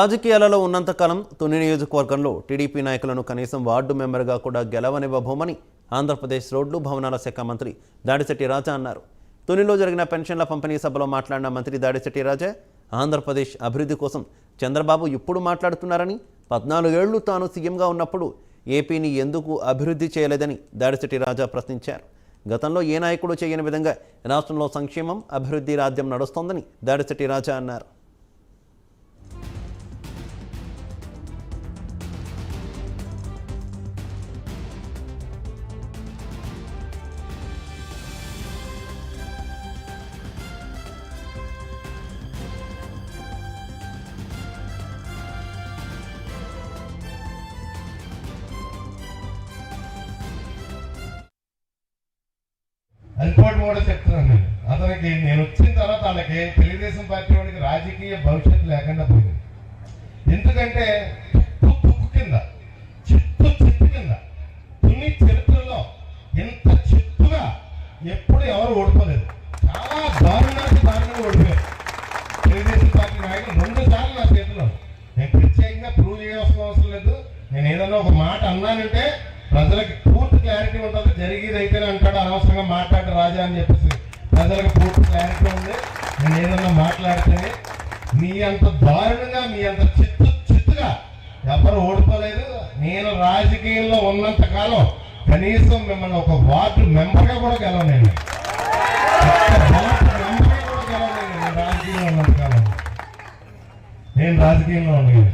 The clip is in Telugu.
రాజకీయాలలో ఉన్నంతకాలం తుని నియోజకవర్గంలో టీడీపీ నాయకులను కనీసం వార్డు మెంబర్గా కూడా గెలవనివ్వబోమని ఆంధ్రప్రదేశ్ రోడ్లు భవనాల శాఖ మంత్రి దాడిశెట్టి రాజా అన్నారు. తునిలో జరిగిన పెన్షన్ల పంపిణీ సభలో మాట్లాడిన మంత్రి దాడిశెట్టి రాజా ఆంధ్రప్రదేశ్ అభివృద్ధి కోసం చంద్రబాబు ఇప్పుడు మాట్లాడుతున్నారని, 14 ఏళ్లు తాను సీఎంగా ఉన్నప్పుడు ఏపీని ఎందుకు అభివృద్ధి చేయలేదని దాడిశెట్టి రాజా ప్రశ్నించారు. గతంలో ఏ నాయకుడు చేయని విధంగా రాష్ట్రంలో సంక్షేమం, అభివృద్ధి రాజ్యం నడుస్తోందని దాడిశెట్టి రాజా అన్నారు. ఇంకోటి కూడా చెప్తున్నాను నేను, అతనికి నేను వచ్చిన తర్వాత వాళ్ళకి తెలుగుదేశం పార్టీ వాడికి రాజకీయ భవిష్యత్తు లేకుండా పోయింది. ఎందుకంటే తుక్కు కింద చిత్తు కింద తుని చరిత్రలో ఇంత చిత్తుగా ఎప్పుడు ఎవరు ఓడిపోలేదు. చాలా దారుణంగా ఓడిపోయారు తెలుగుదేశం పార్టీ నాయకులు. 2 సార్లు నా చేతిలో. నేను ప్రత్యేకంగా ప్రూవ్ చేయాల్సిన అవసరం లేదు. నేను ఏదన్నా ఒక మాట అన్నానంటే ప్రజలకు పూర్తి క్లారిటీ ఉంటుంది. జరిగేది అయితేనే అంటాడు, అనవసరంగా మాట్లాడు రాజా అని చెప్పేసి ప్రజలకు పూర్తి క్లారిటీ ఉంది. నేను ఏదన్నా మాట్లాడితేనే మీ అంత దారుణంగా, మీ అంత చిత్తుగా ఎవరు ఓడిపోలేదు. నేను రాజకీయంలో ఉన్నంత కాలం కనీసం మిమ్మల్ని ఒక వార్డు మెంబర్గా కూడా గెలవలేను. రాజకీయంలో ఉన్నంత కాలం నేను రాజకీయంలో ఉన్నాను.